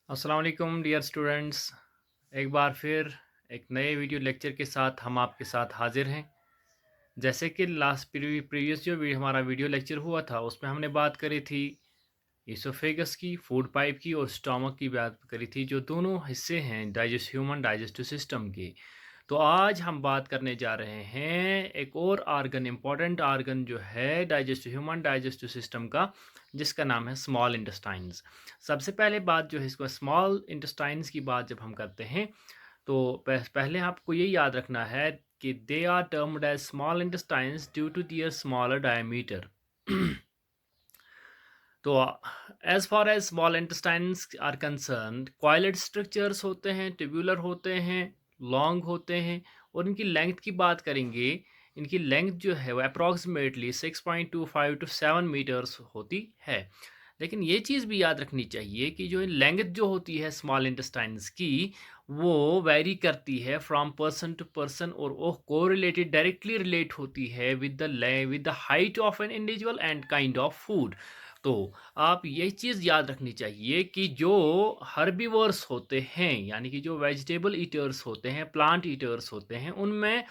अस्सलाम वालेकुम dear students. एक बार फिर एक नए वीडियो लेक्चर के साथ हम आपके साथ हाजिर हैं। जैसे कि लास्ट प्रीवियस जो हमारा वीडियो लेक्चर हुआ था उसमें हमने बात करी थी इसोफेगस की, फूड पाइप की और स्टमक की बात करी थी, जो दोनों हिस्से हैं ह्यूमन डाइजेस्टिव सिस्टम के। तो आज हम बात करने जा रहे हैं एक और आर्गन, इम्पॉर्टेंट आर्गन जो है ह्यूमन डाइजेस्टिव सिस्टम का, जिसका नाम है स्मॉल इंटेस्टाइन्स। सबसे पहले बात जो है इसको स्मॉल इंटेस्टाइन्स की बात जब हम करते हैं तो पहले आपको ये याद रखना है कि they are termed as small intestines due to their smaller diameter. तो as far as small intestines are concern, coiled structures होते हैं, ट्यूबुलर होते हैं, लॉन्ग होते हैं। और इनकी लेंथ की बात करेंगे, इनकी लेंथ जो है वो अप्रॉक्सीमेटली 6.25 टू 7 मीटर्स होती है। लेकिन ये चीज़ भी याद रखनी चाहिए कि जो लेंथ जो होती है स्मॉल इंटेस्टाइन्स की, वो वैरी करती है फ्रॉम पर्सन टू पर्सन, और वो कोरिलेटेड डायरेक्टली रिलेट होती है with the height of an individual and kind of food. तो आप ये चीज़ याद रखनी चाहिए कि जो हर्बीवर्स होते हैं, यानी कि जो वेजिटेबल ईटर्स होते हैं, प्लांट ईटर्स होते हैं, उनमें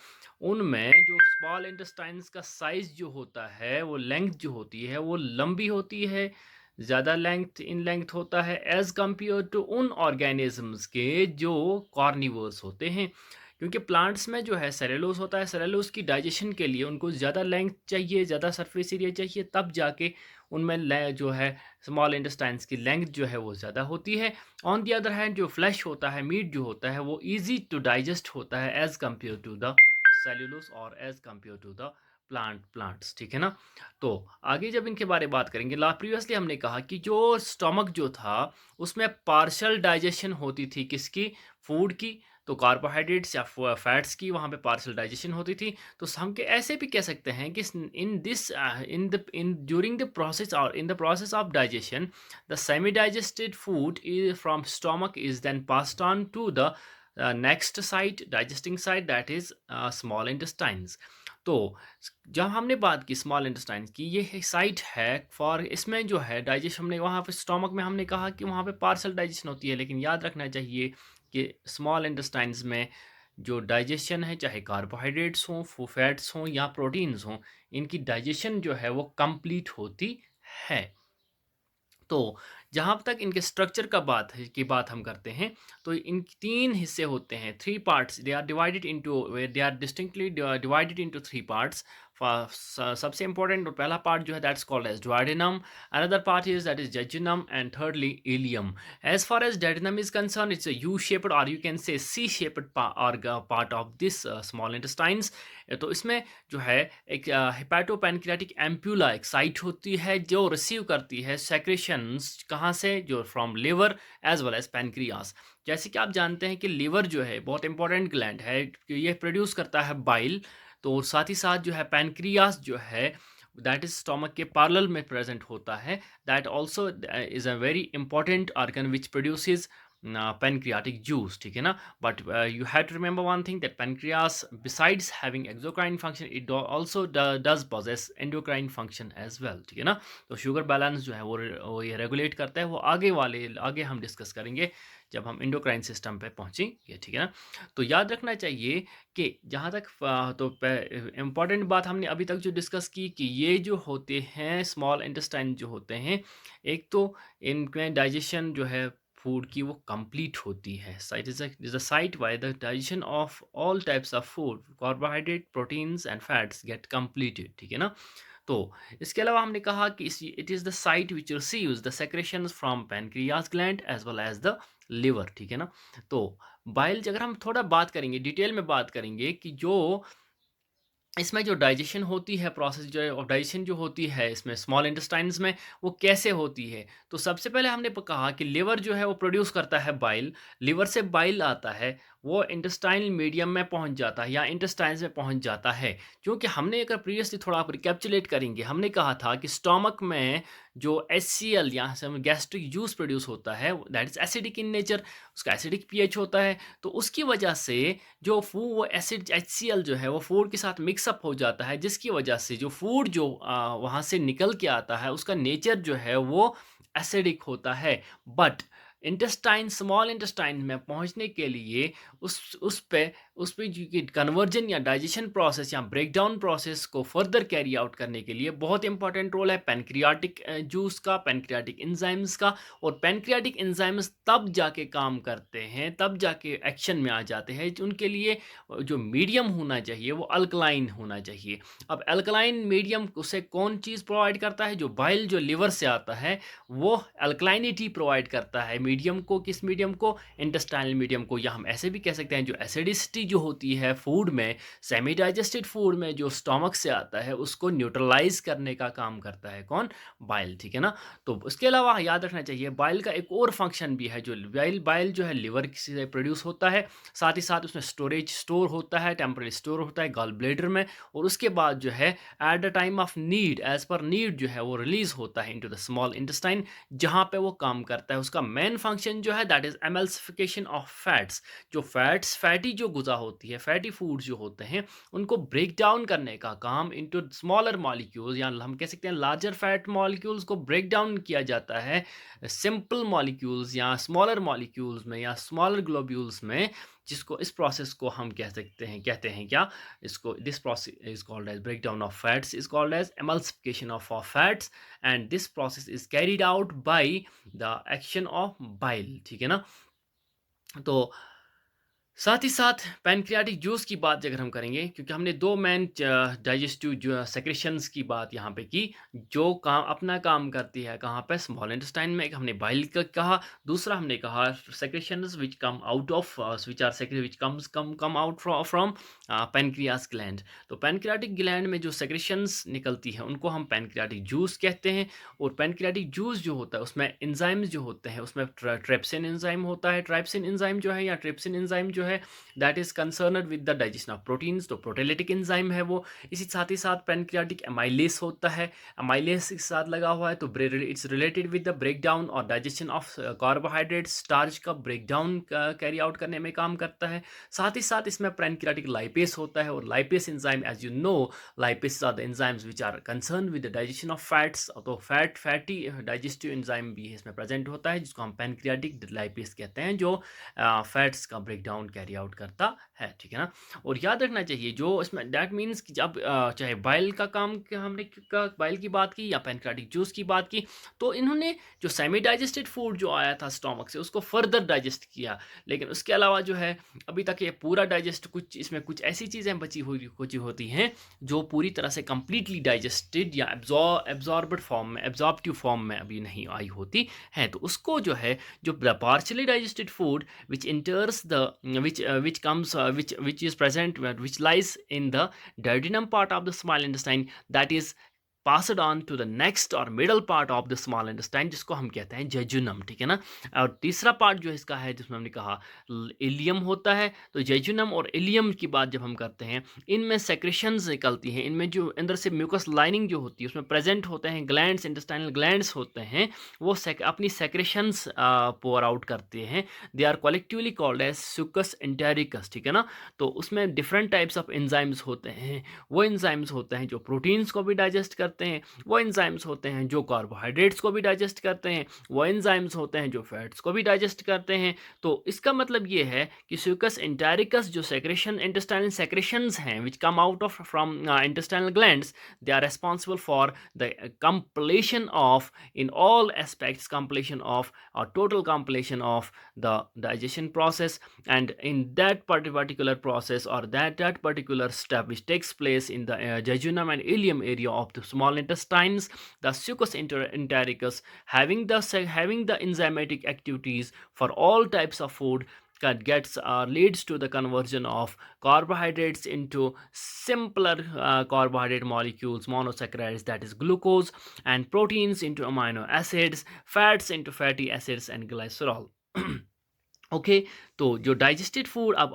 उनमें जो स्मॉल इंटेस्टाइन्स का साइज जो होता है, वो लेंथ जो होती है वो लंबी होती है, ज़्यादा लेंथ इन लेंथ होता है एज कम्पेयर टू उन ऑर्गेनिजम्स के जो कॉर्निवर्स होते हैं। क्योंकि प्लांट्स में जो है सेलुलोज होता है, सेलुलोज की डाइजेशन के लिए उनको ज़्यादा लेंथ चाहिए, ज़्यादा सरफेस एरिया चाहिए, तब जाके उनमें जो है स्मॉल इंटेस्टाइन्स की लेंथ जो है वो ज़्यादा होती है। ऑन दी अदर हैंड जो फ्लैश होता है, मीट जो होता है, वो ईजी टू डाइजेस्ट होता है as compare to the cellulose और as compare to the plants, ठीक है ना। तो आगे जब इनके बारे में बात करेंगे, प्रीवियसली हमने कहा कि जो स्टमक जो था उसमें पार्शियल डाइजेशन होती थी, किसकी? फूड की। तो कार्बोहाइड्रेट्स या फैट्स की वहाँ पे पार्शियल डाइजेशन होती थी। तो हम के ऐसे भी कह सकते हैं कि in this in during the process और in the process of digestion, the semi digested food is from stomach is then passed on to the next site, digesting site, that is small intestines. तो जब हमने बात की small intestines की, ये site है for, इसमें जो है डाइजेशन, हमने वहाँ पे स्टमक में हमने कहा कि वहाँ पे पार्शियल डाइजेशन होती है, लेकिन याद रखना चाहिए कि स्मॉल इंटेस्टाइन्स में जो डाइजेशन है, चाहे कार्बोहाइड्रेट्स हों, फैट्स हों या प्रोटीन्स हों, इनकी डाइजेशन जो है वो कंप्लीट होती है। तो जहाँ तक इनके स्ट्रक्चर का बात है की बात हम करते हैं, तो इन 3 हिस्से होते हैं, 3 parts, they are divided into, they are distinctly divided into 3 parts. सबसे इंपॉर्टेंट और पहला पार्ट जो है that's called as duodenum, another part is that is jejunum, and thirdly ileum. As far as duodenum is concerned, it's a U-shaped or you can say C-shaped part of this small intestines. तो इसमें जो है एक हेपाटोपैनक्रियाटिक ampulla, एक site होती है जो receive करती है सेक्रेशंस, कहाँ से? जो from liver as well as pancreas. जैसे कि आप जानते हैं कि लिवर जो है बहुत इंपॉर्टेंट ग्लैंड है, ये प्रोड्यूस करता है बाइल। तो साथ ही साथ जो है पैनक्रियास जो है, दैट इज स्टोमक के पैरेलल में प्रेजेंट होता है, that also is a very important organ which produces pancreatic juice, ठीक है ना। But you have to remember one thing, that pancreas besides having exocrine function, it also does possess endocrine function as well, ठीक है ना। तो sugar balance जो है वो ये रेगुलेट करता है, वो आगे हम डिस्कस करेंगे जब हम इंडोक्राइन सिस्टम पे पहुंचेंगे, ठीक है ना। तो याद रखना चाहिए कि जहाँ तक तो इम्पॉर्टेंट बात हमने अभी तक जो डिस्कस की कि ये जो होते हैं स्मॉल इंटेस्टाइन जो होते हैं, एक तो इनमें डाइजेशन जो है फूड की वो कंप्लीट होती है, site is a site why the digestion of all types of food, carbohydrate, proteins and fats get completed, ठीक है ना। तो इसके अलावा हमने कहा कि it is the site which receives the secretions from pancreas gland as well as the liver, ठीक है ना। तो बाइल अगर हम थोड़ा बात करेंगे, डिटेल में बात करेंगे कि जो इसमें जो डाइजेशन होती है, प्रोसेस जो है ऑफ डाइजेशन जो होती है इसमें स्मॉल इंटेस्टाइन्स में, वो कैसे होती है। तो सबसे पहले हमने कहा कि लिवर जो है वो प्रोड्यूस करता है बाइल, लिवर से बाइल आता है, वो इंटेस्टाइनल मीडियम में पहुंच जाता है या इंटेस्टाइन्स में पहुंच जाता है। क्योंकि हमने अगर प्रीवियसली थोड़ा आप रिकैप्चुलेट करेंगे, हमने कहा था कि स्टोमक में जो HCl या गैस्ट्रिक जूस प्रोड्यूस होता है, that is acidic in nature, उसका एसिडिक पीएच होता है। तो उसकी वजह से जो वो एसिड HCl जो है वो फूड के साथ मिक्सअप हो जाता है, जिसकी वजह से जो फूड जो वहाँ से निकल के आता है उसका नेचर जो है वो एसिडिक होता है। बट इंटेस्टाइन स्मॉल इंटेस्टाइन में पहुंचने के लिए उस पे जो कि कन्वर्जन या डाइजेशन प्रोसेस या ब्रेक डाउन प्रोसेस को फर्दर कैरी आउट करने के लिए बहुत इंपॉर्टेंट रोल है पैनक्रियाटिक जूस का, पैनक्रियाटिक एंजाइम्स का। और पैनक्रियाटिक एंजाइम्स तब जाके काम करते हैं, तब जाके एक्शन में आ जाते हैं उनके लिए जो मीडियम होना चाहिए वो अल्कलाइन होना चाहिए। अब अल्कलाइन मीडियम उसे कौन चीज़ प्रोवाइड करता है? जो बाइल जो लिवर से आता है वो अल्कलाइनिटी प्रोवाइड करता है मीडियम को। किस मीडियम को? इंटेस्टाइनल मीडियम को। या हम ऐसे भी कह सकते हैं जो एसिडिसिटी जो होती है फूड में, सेमी डाइजेस्टेड फूड में जो स्टमक से आता है उसको न्यूट्रलाइज करने का काम करता है कौन? बाइल, ठीक है ना। तो उसके अलावा याद रखना चाहिए बाइल का एक और फंक्शन भी है। जो बाइल जो है लिवर से प्रोड्यूस होता है, साथ ही साथ उसमें स्टोर होता है, टेम्पररी स्टोर होता है गॉल ब्लेडर में, और उसके बाद जो है at the time of need, as per need जो है वो रिलीज होता है इनटू द स्मॉल इंटेस्टाइन, जहाँ पे वो काम करता है। उसका मेन फंक्शन जो है that is emulsification of fats. जो फैटी जो गुजा होती है, फैटी फूड्स जो होते हैं उनको ब्रेक डाउन करने का काम इनटू स्मॉलर मॉलिक्यूल्स, या हम कह सकते हैं लार्जर फैट मॉलिक्यूल्स को ब्रेक डाउन किया जाता है सिंपल मॉलिक्यूल्स या स्मॉलर मॉलिक्यूल्स में या स्मॉलर ग्लोब्यूल्स में, जिसको इस प्रोसेस को हम कहते हैं क्या इसको? This process is called as break down of fats, is called as emulsification of fats, and this process is carried out by the action of bile, ठीक है ना। तो साथ ही साथ पैनक्रियाटिक जूस की बात अगर हम करेंगे, क्योंकि हमने दो मेन डाइजेस्टिव जो सेक्रेशंस की बात यहाँ पे की, जो काम अपना काम करती है कहाँ पे? स्मॉल इंटेस्टाइन में। एक हमने बाइल का कहा, दूसरा हमने कहा secretions which come out of which are secrete which come out from pancreas gland. तो पैनक्रियाटिक ग्लैंड में जो सेक्रेशंस निकलती है उनको हम पैनक्रियाटिक जूस कहते हैं। और पैनक्रियाटिक जूस जो होता है उसमें एंजाइम्स जो होते हैं, उसमें ट्रिप्सिन एंजाइम होता है। ट्रिप्सिन एंजाइम जो है या ट्रिप्सिन एंजाइम जो है that is concerned with the digestion of proteins, तो प्रोटेलिटिक एंजाइम है वो। इसी साथ ही साथ पैनक्रियाटिक एमाइलेस होता है, एमाइलेस के साथ लगा हुआ है, तो it's related with the break down और डाइजेशन ऑफ कार्बोहाइड्रेट, स्टार्च का ब्रेक डाउन कैरी आउट करने में काम करता है। साथ ही साथ इसमें पैनक्रियाटिक लाइपेस होता है, और lipase enzyme as you know, lipase are the enzymes which are concern with the digestion of fats. तो फैटी डाइजेस्टिव एंजाइम भी इसमें प्रेजेंट होता है, जिसको हम पैनक्रियाटिक लाइपेस कहते हैं, जो फैट्स का ब्रेक डाउन कैरी आउट करता है, ठीक है ना। और याद रखना चाहिए जो इसमें दैट मीन्स कि जब चाहे बाइल का काम हमने बाइल की बात की या पैनक्रियाटिक जूस की बात की, तो इन्होंने जो सेमी डाइजेस्टेड फूड जो आया था स्टमक से उसको फर्दर डाइजेस्ट किया। लेकिन उसके अलावा जो है अभी तक ये पूरा डाइजेस्ट, कुछ इसमें कुछ ऐसी चीज़ें बची हुई कुछ होती हैं जो पूरी तरह से कंप्लीटली डाइजेस्टेड या एब्जॉर्बड फॉर्म में, एब्जॉर्प्टिव फॉर्म में अभी नहीं आई होती है। तो उसको जो है जो partially digested food which enters the which comes which is present which lies in the duodenum part of the small intestine, that is passed on to the next और middle part of the small intestine, जिसको हम कहते हैं jejunum, ठीक है ना। और तीसरा पार्ट जो इसका है जिसमें हमने कहा इलियम होता है। तो जेजुनम और इलियम की बात जब हम करते हैं, इनमें सेक्रेशंस निकलती हैं, इनमें जो अंदर से म्यूकस लाइनिंग जो होती है उसमें प्रेजेंट होते हैं ग्लैंड्स, इंटेस्टाइनल ग्लैंड्स होते हैं, वो अपनी सेक्रेशंस पोर आउट करते हैं। They are collectively called as succus entericus, ठीक है ना। तो उसमें डिफरेंट टाइप्स ऑफ एंजाइम्स होते हैं। वो एंजाइम्स होते हैं जो प्रोटीन्स को भी डाइजेस्ट करते हैं, वो एंजाइम्स होते हैं जो कार्बोहाइड्रेट्स को भी डाइजेस्ट करते हैं, वो एंजाइम्स होते हैं जो फैट्स को भी डाइजेस्ट करते हैं। तो इसका मतलब ये है कि सुकस एंटेरिकस जो सेक्रेशन इंटेस्टाइनल सेक्रेशंस हैं which come out of from intestinal glands, they are responsible for the completion of in all aspects, completion of or total completion of the digestion process. And in that particular process or that particular step which takes place in the jejunum and ileum area of the small intestines, the succus entericus having the enzymatic activities for all types of food gets leads to the conversion of carbohydrates into simpler carbohydrate molecules, monosaccharides, that is glucose, and proteins into amino acids, fats into fatty acids and glycerol. Okay तो जो digested food अब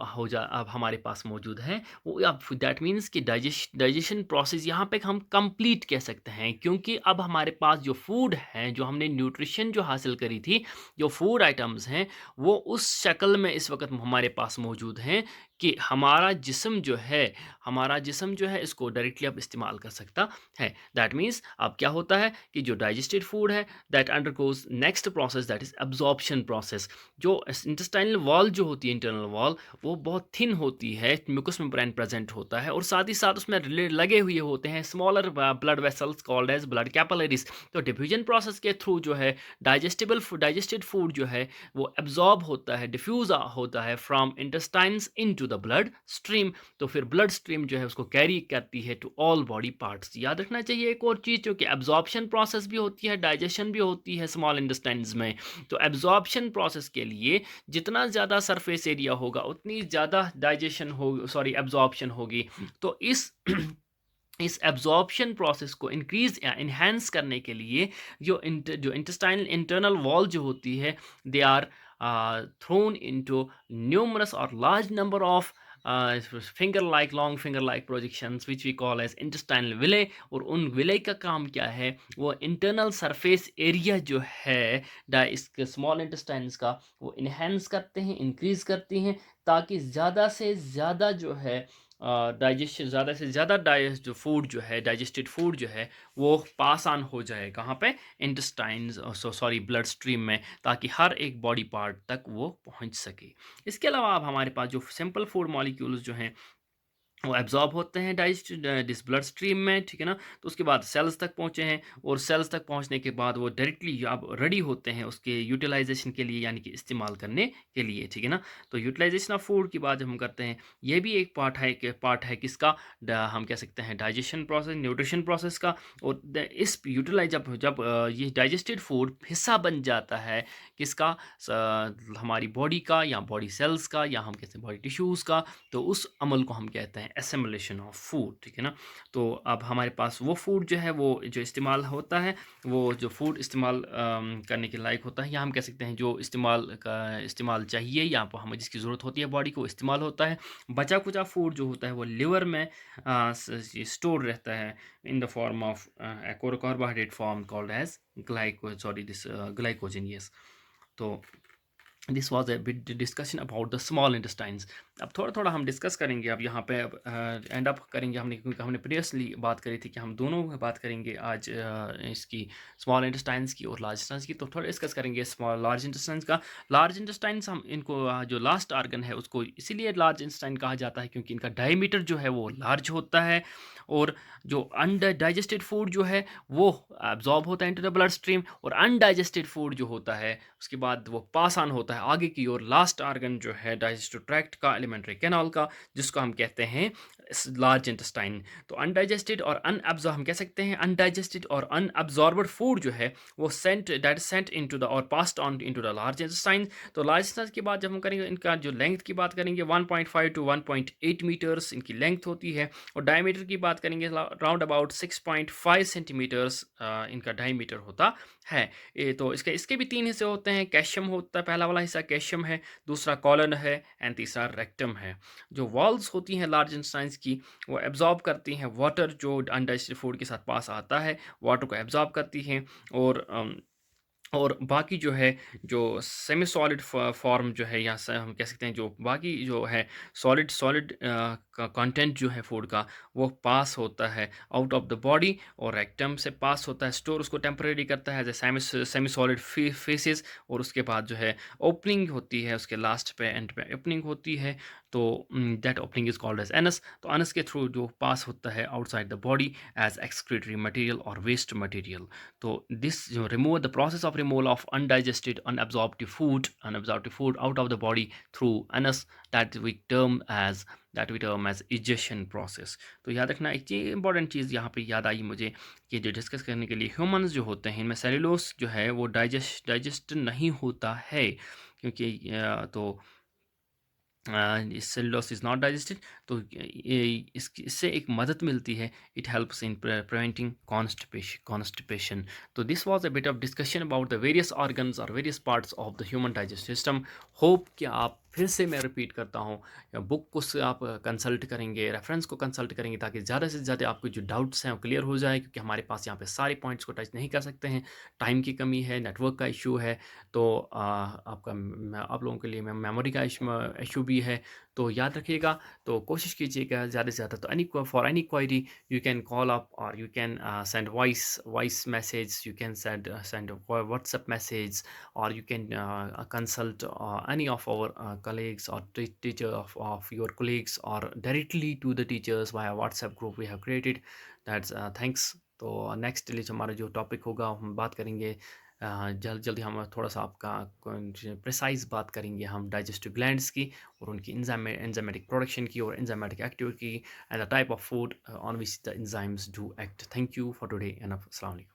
हमारे पास मौजूद है वो अब that means कि digestion process यहाँ पे हम कंप्लीट कह सकते हैं, क्योंकि अब हमारे पास जो फूड है, जो हमने न्यूट्रिशन जो हासिल करी थी, जो फूड आइटम्स हैं वो उस शक्ल में इस वक्त हमारे पास मौजूद हैं कि हमारा जिस्म जो है इसको डायरेक्टली अब इस्तेमाल कर सकता है। दैट मीन्स अब क्या होता है कि जो डाइजेस्टेड फूड है that undergoes next process, that is absorption process. जो इंटेस्टाइनल वॉल जो होती है, इंटरनल वॉल, वो बहुत थिन होती है, म्यूकस मेम्ब्रेन प्रेजेंट होता है, और साथ ही साथ उसमें लगे हुए होते हैं smaller blood vessels called as blood capillaries. तो डिफ्यूजन प्रोसेस के थ्रू जो है डाइजेस्टेड फूड जो है वो एब्जॉर्ब होता है, डिफ्यूज होता है from intestines into the blood stream. तो फिर ब्लड स्ट्रीम जो है उसको कैरी करती है टू ऑल बॉडी पार्ट्स। याद रखना चाहिए एक और चीज़, जो कि एब्जॉर्प्शन प्रोसेस भी होती है, डाइजेशन भी होती है स्मॉल इंटेस्टाइन्स में। तो एब्जॉर्प्शन प्रोसेस के लिए जितना ज़्यादा सरफेस एरिया होगा उतनी ज़्यादा एब्जॉर्प्शन होगी। तो इस एब्जॉर्प्शन प्रोसेस को इंक्रीज या इन्हेंस करने के लिए जो इंटेस्टाइनल इंटरनल वॉल जो होती है, they are thrown into numerous और large number of long finger like projections which we call as intestinal villi. और उन विले का काम क्या है, वो इंटरनल सरफेस एरिया जो है इसके स्मॉल इंटेस्टाइन्स का, वो इन्हेंस करते हैं, इंक्रीज करती हैं, ताकि ज़्यादा से ज़्यादा जो है डाइजेशन, ज़्यादा से ज़्यादा डाइजेस्टेड फूड जो है वो पास ऑन हो जाए कहाँ पे, इंटेस्टाइन्स ब्लड स्ट्रीम में, ताकि हर एक बॉडी पार्ट तक वो पहुंच सके। इसके अलावा अब हमारे पास जो सिंपल फूड मॉलिक्यूल्स जो हैं वो एब्जॉर्ब होते हैं दिस ब्लड स्ट्रीम में, ठीक है ना। तो उसके बाद सेल्स तक पहुंचे हैं, और सेल्स तक पहुंचने के बाद वो डायरेक्टली अब रेडी होते हैं उसके यूटिलाइजेशन के लिए, यानी कि इस्तेमाल करने के लिए, ठीक है ना। तो यूटिलाइजेशन ऑफ फूड की बात जब हम करते हैं, ये भी एक पार्ट है किसका, हम कह सकते हैं डाइजेशन प्रोसेस, न्यूट्रिशन प्रोसेस का। और इस यूटिलाइज जब ये डाइजेस्टेड फूड हिस्सा बन जाता है किसका, हमारी बॉडी का, या बॉडी सेल्स का, या हम कहते हैं बॉडी टिश्यूज़ का, तो उस अमल को हम कहते हैं एसिमिलेशन ऑफ फूड, ठीक है ना। तो अब हमारे पास वो फूड जो है वो जो इस्तेमाल होता है, वो जो फूड इस्तेमाल करने के लायक होता है, या हम कह सकते हैं जो इस्तेमाल चाहिए, या हमें जिसकी ज़रूरत होती है बॉडी को, इस्तेमाल होता है। बचा कुचा फूड जो होता है वो लिवर में स्टोर रहता है in the form of carbohydrate form called as glycogen, yes. तो this was a bit discussion about the small intestines. अब थोड़ा थोड़ा हम डिस्कस करेंगे अब यहाँ पे, अब एंड अप करेंगे हमने, क्योंकि हमने प्रीवियसली बात करी थी कि हम दोनों बात करेंगे आज इसकी स्मॉल इंटेस्टाइन्स की और लार्ज इंटेस्टाइन्स की। तो थोड़ा डिस्कस करेंगे लार्ज इंटेस्टाइन्स का। लार्ज इंटेस्टाइन्स हम इनको जो लास्ट आर्गन है उसको इसीलिए लार्ज इंटेस्टाइन कहा जाता है क्योंकि इनका डायमीटर जो है वो लार्ज होता है, और जो अनडाइजेस्टेड फूड जो है वो एब्जॉर्ब होता है इनटू द ब्लड स्ट्रीम, और अनडाइजेस्टेड फूड जो होता है उसके बाद वो पास ऑन होता है आगे की ओर। लास्ट आर्गन जो है डाइजेस्टिव ट्रैक्ट का, एलिमेंट्री कैनाल का, जिसको हम कहते हैं लार्ज इंटेस्टाइन। तो अनडाइजेस्टेड और अनएब्जॉर्ब, हम कह सकते हैं अनडाइजेस्टेड और अनएब्जॉर्बड फूड जो है वो सेंट इनटू द और passed on into the large intestine. तो लार्ज इंटेस्टाइन की बात जब हम करेंगे, इनका जो लेंथ की बात करेंगे 1.5 टू 1.8 मीटर्स इनकी लेंथ होती है, और डायमीटर की बात करेंगे राउंड अबाउट 6.5 सेंटीमीटर्स इनका डायमीटर होता है। तो इसके भी तीन हिस्से होते हैं। कैशियम होता है, पहला वाला हिस्सा कैशियम है, दूसरा कॉलन है, एंड तीसरा रेक्टम है। जो वॉल्स होती हैं लार्ज इंटेस्टाइन्स की, वो एब्जॉर्ब करती हैं वाटर जो अनडाइजेस्टेड फूड के साथ पास आता है, वाटर को एब्जॉर्ब करती हैं, और बाकी जो है जो सेमी सॉलिड फॉर्म जो है, या हम कह सकते हैं जो बाकी जो है सॉलिड का कंटेंट जो है फूड का, वो पास होता है आउट ऑफ द बॉडी, और रेक्टम से पास होता है, स्टोर उसको टेम्परेरी करता है as a semi solid faeces, और उसके बाद जो है ओपनिंग होती है, उसके लास्ट पे एंड पे ओपनिंग होती है। तो that opening is called as anus. तो एनस के थ्रू जो पास होता है outside the body as excretory material और वेस्ट मटेरियल। तो दिस जो remove the process of removal of unabsorbed food out of the body through anus, that we term as egestion process। तो याद रखना एक चीज, इंपॉर्टेंट चीज़ यहाँ पे याद आई मुझे कि जो डिस्कस करने के लिए ह्यूमंस जो होते हैं इनमें सेलुलोस जो है वो डाइजेस्ट नहीं होता है, क्योंकि तो सेलुलोस इज़ नॉट डाइजेस्टेड। तो इससे एक मदद मिलती है, it helps in preventing constipation. तो this was a bit of discussion about the various organs और various parts of the human digest system. Hope कि आप फिर से मैं रिपीट करता हूँ, या बुक को से आप कंसल्ट करेंगे, रेफरेंस को कंसल्ट करेंगे, ताकि ज़्यादा से ज़्यादा आपके जो डाउट्स हैं वो क्लियर हो जाए, क्योंकि हमारे पास यहाँ पे सारे पॉइंट्स को टच नहीं कर सकते हैं। टाइम की कमी है, नेटवर्क का इशू है, तो आपका आप लोगों के लिए मेमोरी का इशू भी है। तो याद रखिएगा, तो कोशिश कीजिएगा ज़्यादा से ज़्यादा। तो any query you can call up, और you can send voice message, you can send WhatsApp message, or you can consult any of our colleagues or teacher of your colleagues, or directly to the teachers via WhatsApp group we have created. That's thanks. तो next लिए हमारा जो topic होगा हम बात करेंगे, जल्द जल्दी हम थोड़ा सा आपका प्रिसाइज बात करेंगे हम डाइजेस्टिव ग्लैंड्स की, और उनकी एंजाइमेटिक प्रोडक्शन की, और enzymatic activity and the type of food on which the enzymes do act. Thank you for today and अस्सलाम वालेकुम।